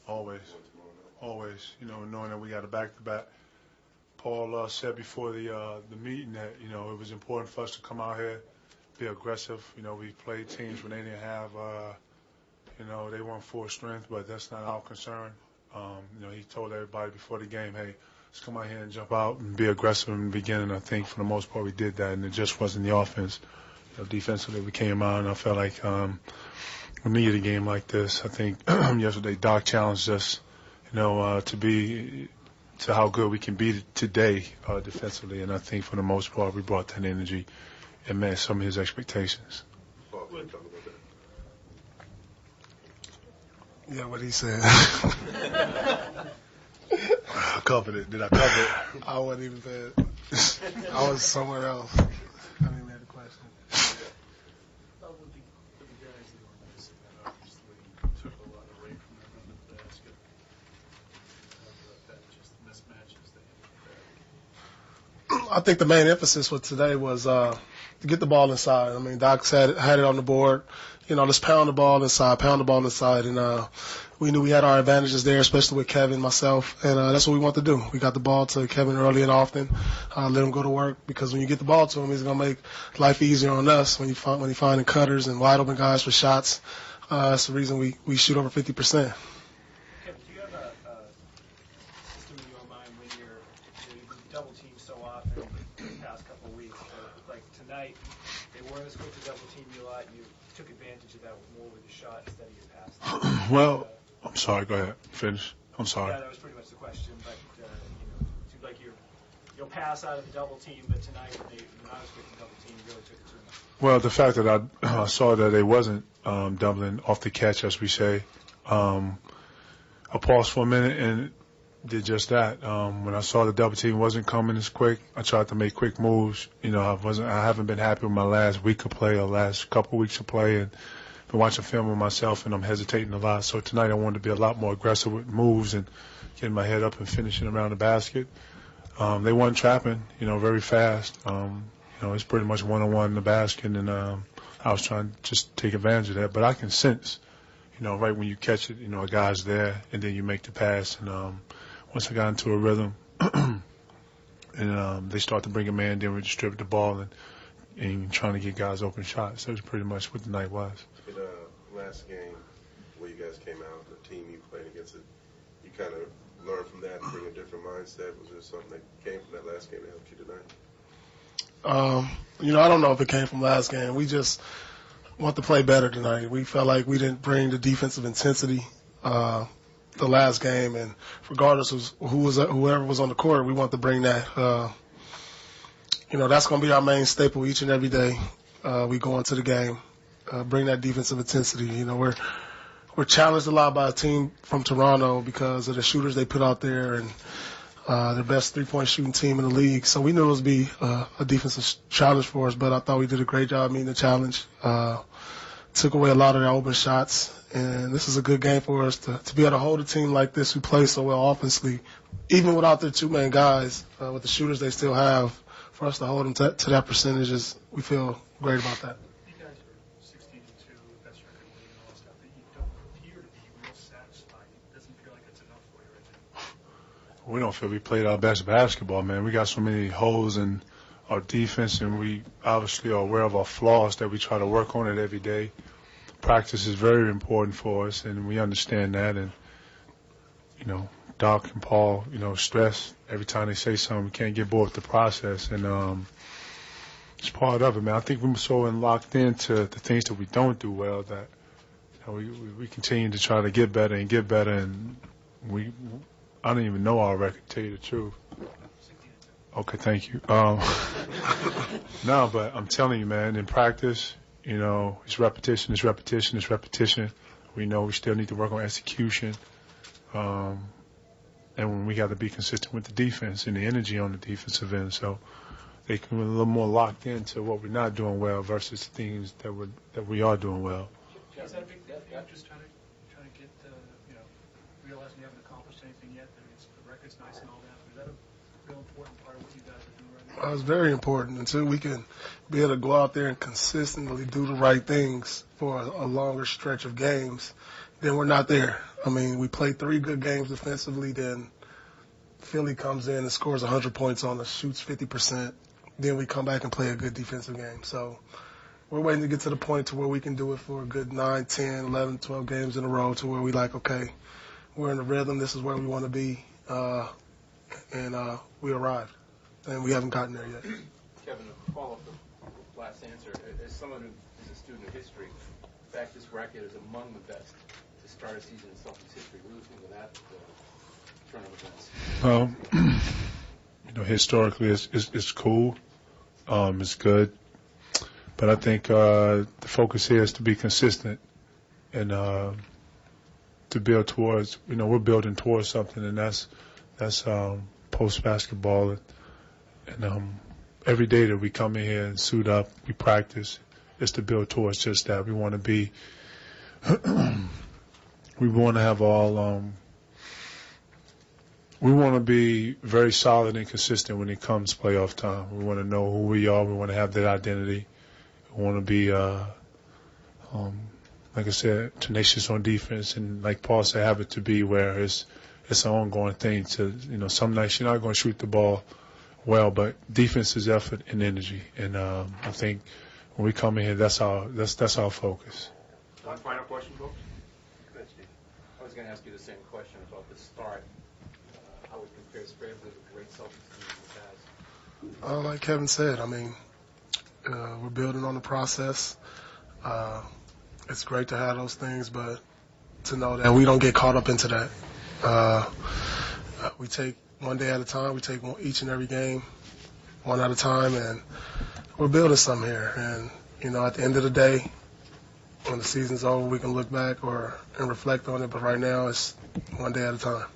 Always. Always. You know, knowing that we got a back-to-back. Paul said before the meeting that, you know, it was important for us to come out here, be aggressive. You know, we played teams when they didn't have, you know, they weren't full strength, but that's not our concern. You know, he told everybody before the game, hey, let's come out here and jump out and be aggressive in the beginning. I think for the most part we did that, and it just wasn't the offense. You know, defensively we came out, and I felt like we needed a game like this. I think yesterday Doc challenged us, you know, to how good we can be today defensively, and I think for the most part we brought that energy and met some of his expectations. Yeah, what he said. I covered it. Did I cover it? I wasn't even bad. I was somewhere else. I didn't even have the question. I think the main emphasis for today was to get the ball inside. I mean, Doc had it on the board. You know, let's pound the ball inside, and we knew we had our advantages there, especially with Kevin, myself, and that's what we want to do. We got the ball to Kevin early and often, let him go to work, because when you get the ball to him, he's going to make life easier on us when you find cutters and wide open guys for shots. That's the reason we shoot over 50%. Kevin, do you have a system in your mind when you've been double teamed so often in the past couple of weeks? Like tonight, they weren't as quick to double team you a lot. You took advantage of that more with your shot instead of your pass. Well, I'm sorry. Go ahead. Finish. I'm sorry. Yeah, that was pretty much the question. But you know, it seems like you'll pass out of the double team, but tonight when you're not as quick to double team, you really took it to them. Well, the fact that I saw that they wasn't doubling off the catch, as we say, I paused for a minute and did just that. When I saw the double team wasn't coming as quick, I tried to make quick moves. You know, I haven't been happy with my last week of play or last couple of weeks of play, and been watching film with myself, and I'm hesitating a lot. So tonight I wanted to be a lot more aggressive with moves and getting my head up and finishing around the basket. They weren't trapping, you know, very fast. You know, it's pretty much one-on-one in the basket, and I was trying to just take advantage of that. But I can sense, you know, right when you catch it, you know, a guy's there, and then you make the pass. And once I got into a rhythm, and they start to bring a man, then we distribute the ball and trying to get guys open shots. That's pretty much what the night was. In last game, where you guys came out, the team you played against, you kind of learned from that and bring a different mindset. Was there something that came from that last game that helped you tonight? You know, I don't know if it came from last game. We just want to play better tonight. We felt like we didn't bring the defensive intensity the last game, and regardless of whoever was on the court, we want to bring that. You know, that's going to be our main staple each and every day. We go into the game, bring that defensive intensity. You know, we're challenged a lot by a team from Toronto because of the shooters they put out there, and the best three-point shooting team in the league. So we knew it was be a defensive challenge for us, but I thought we did a great job meeting the challenge. Took away a lot of their open shots, and this is a good game for us to be able to hold a team like this who plays so well offensively, even without their two main guys, with the shooters they still have. For us to hold them to that percentage, we feel great about that. You guys are 16-2, best record in the league and all that stuff, but you don't appear to be real satisfied. It doesn't feel like it's enough for you right now. We don't feel we played our best basketball, man. We got so many holes in our defense, and we obviously are aware of our flaws that we try to work on it every day. Practice is very important for us, and we understand that. And, you know, Doc and Paul, you know, stress every time they say something. We can't get bored with the process, and it's part of it, man. I think we're so locked into the things that we don't do well that, you know, we continue to try to get better, and I don't even know our record, to tell you the truth. Okay, thank you. No, but I'm telling you, man, in practice, you know, it's repetition. We know we still need to work on execution. And when we got to be consistent with the defense and the energy on the defensive end, so they can be a little more locked into what we're not doing well versus things that we are doing well. Is that a big deal? Just trying to get, you know, realizing you haven't accomplished anything yet. I mean, the record's nice and all that. But is that a real important part of what you guys are doing right now? It's very important. Until we can be able to go out there and consistently do the right things for a longer stretch of games, then we're not there. I mean, we played 3 good games defensively, then Philly comes in and scores 100 points on us, shoots 50%. Then we come back and play a good defensive game. So we're waiting to get to the point to where we can do it for a good 9, 10, 11, 12 games in a row to where we like, okay, we're in the rhythm. This is where we want to be. And we arrived. And we haven't gotten there yet. Kevin, to follow up the last answer, as someone who is a student of history, in fact, this record is among the best to start a season in Celtics history. What do you think of that turn of events? Well, historically, it's cool. It's good. But I think the focus here is to be consistent and to build towards, we're building towards something, and that's post basketball. And every day that we come in here and suit up, we practice, is to build towards just that. We want to be, we want to have all, we want to be very solid and consistent when it comes playoff time. We want to know who we are. We want to have that identity. We want to be, like I said, tenacious on defense, and like Paul said, have it to be where it's an ongoing thing. To some nights you're not going to shoot the ball well, but defense is effort and energy. And I think when we come in here, that's our focus. One final question, folks. I was going to ask you the same question about the start. How it compares favorably with the great Celtics team in the past. Like Kevin said, I mean, we're building on the process. It's great to have those things, but to know that we don't get caught up into that. We take one day at a time. We take each and every game one at a time, and we're building something here. And, at the end of the day, when the season's over, we can look back and reflect on it. But right now, it's one day at a time.